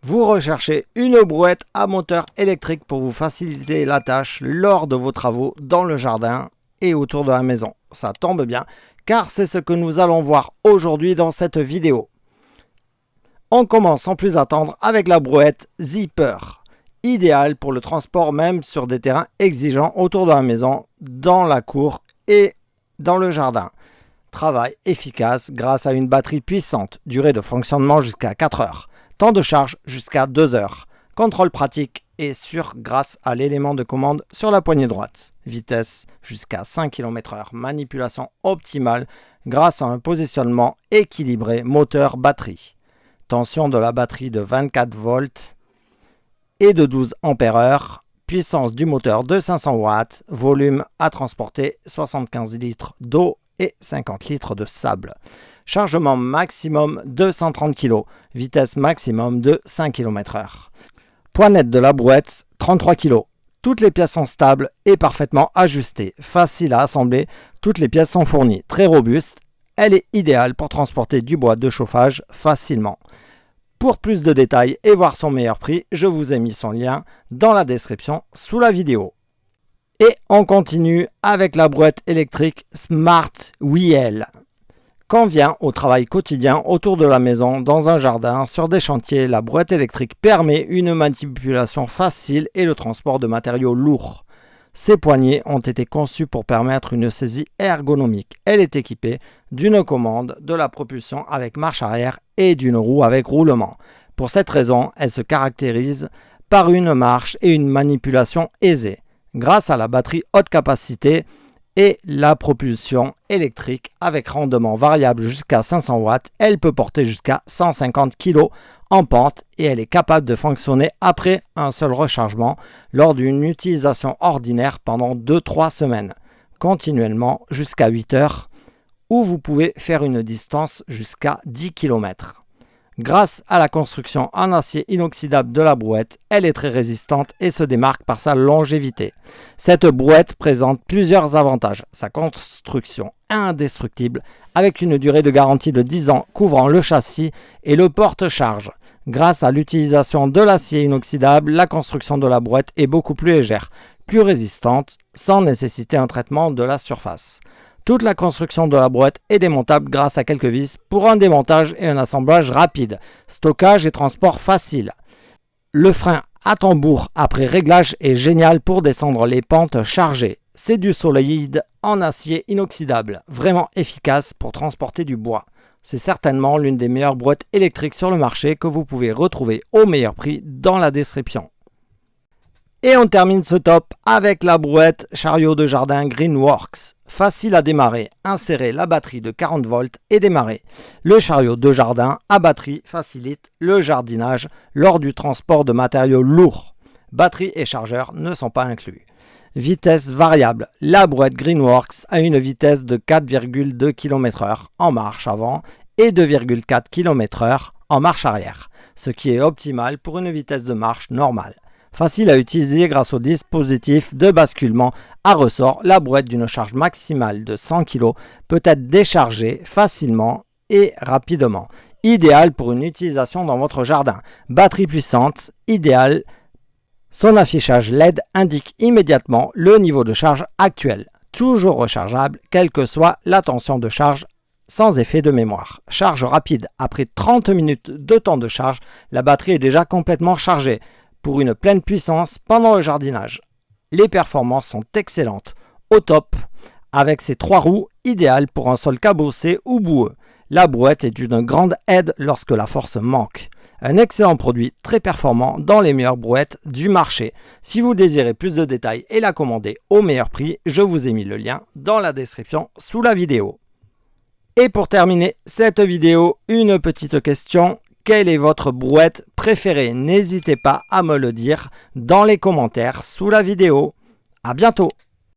Vous recherchez une brouette à moteur électrique pour vous faciliter la tâche lors de vos travaux dans le jardin et autour de la maison. Ça tombe bien car c'est ce que nous allons voir aujourd'hui dans cette vidéo. On commence sans plus attendre avec la brouette Zipper, idéale pour le transport même sur des terrains exigeants autour de la maison, dans la cour et dans le jardin. Travail efficace grâce à une batterie puissante, durée de fonctionnement jusqu'à 4 heures. Temps de charge jusqu'à 2 heures. Contrôle pratique et sûr grâce à l'élément de commande sur la poignée droite. Vitesse jusqu'à 5 km/h. Manipulation optimale grâce à un positionnement équilibré moteur-batterie. Tension de la batterie de 24 volts et de 12 ampères. Puissance du moteur de 500 watts. Volume à transporter 75 litres d'eau et 50 litres de sable. Chargement maximum de 130 kg, vitesse maximum de 5 km/h. Poids net de la brouette, 33 kg. Toutes les pièces sont stables et parfaitement ajustées. Facile à assembler, toutes les pièces sont fournies. Très robuste, elle est idéale pour transporter du bois de chauffage facilement. Pour plus de détails et voir son meilleur prix, je vous ai mis son lien dans la description sous la vidéo. Et on continue avec la brouette électrique Smart Wheel. Quand vient au travail quotidien autour de la maison, dans un jardin, sur des chantiers, la brouette électrique permet une manipulation facile et le transport de matériaux lourds. Ces poignées ont été conçues pour permettre une saisie ergonomique. Elle est équipée d'une commande, de la propulsion avec marche arrière et d'une roue avec roulement. Pour cette raison, elle se caractérise par une marche et une manipulation aisée. Grâce à la batterie haute capacité et la propulsion électrique avec rendement variable jusqu'à 500 watts, elle peut porter jusqu'à 150 kg en pente et elle est capable de fonctionner après un seul rechargement lors d'une utilisation ordinaire pendant 2-3 semaines, continuellement jusqu'à 8 heures, où vous pouvez faire une distance jusqu'à 10 km. Grâce à la construction en acier inoxydable de la brouette, elle est très résistante et se démarque par sa longévité. Cette brouette présente plusieurs avantages. Sa construction indestructible, avec une durée de garantie de 10 ans couvrant le châssis et le porte-charge. Grâce à l'utilisation de l'acier inoxydable, la construction de la brouette est beaucoup plus légère, plus résistante, sans nécessiter un traitement de la surface. Toute la construction de la brouette est démontable grâce à quelques vis pour un démontage et un assemblage rapide. Stockage et transport facile. Le frein à tambour après réglage est génial pour descendre les pentes chargées. C'est du solide en acier inoxydable, vraiment efficace pour transporter du bois. C'est certainement l'une des meilleures brouettes électriques sur le marché que vous pouvez retrouver au meilleur prix dans la description. Et on termine ce top avec la brouette chariot de jardin Greenworks. Facile à démarrer, insérer la batterie de 40 volts et démarrer. Le chariot de jardin à batterie facilite le jardinage lors du transport de matériaux lourds. Batterie et chargeur ne sont pas inclus. Vitesse variable. La brouette Greenworks a une vitesse de 4,2 km/h en marche avant et 2,4 km/h en marche arrière, ce qui est optimal pour une vitesse de marche normale. Facile à utiliser grâce au dispositif de basculement à ressort, la brouette d'une charge maximale de 100 kg peut être déchargée facilement et rapidement. Idéal pour une utilisation dans votre jardin. Batterie puissante, idéale. Son affichage LED indique immédiatement le niveau de charge actuel. Toujours rechargeable, quelle que soit la tension de charge, sans effet de mémoire. Charge rapide. Après 30 minutes de temps de charge, la batterie est déjà complètement chargée pour une pleine puissance pendant le jardinage. Les performances sont excellentes, au top, avec ses 3 roues idéales pour un sol cabossé ou boueux. La brouette est d'une grande aide lorsque la force manque. Un excellent produit très performant dans les meilleures brouettes du marché. Si vous désirez plus de détails et la commander au meilleur prix, je vous ai mis le lien dans la description sous la vidéo. Et pour terminer cette vidéo, une petite question. Quelle est votre brouette préférée? N'hésitez pas à me le dire dans les commentaires sous la vidéo. À bientôt!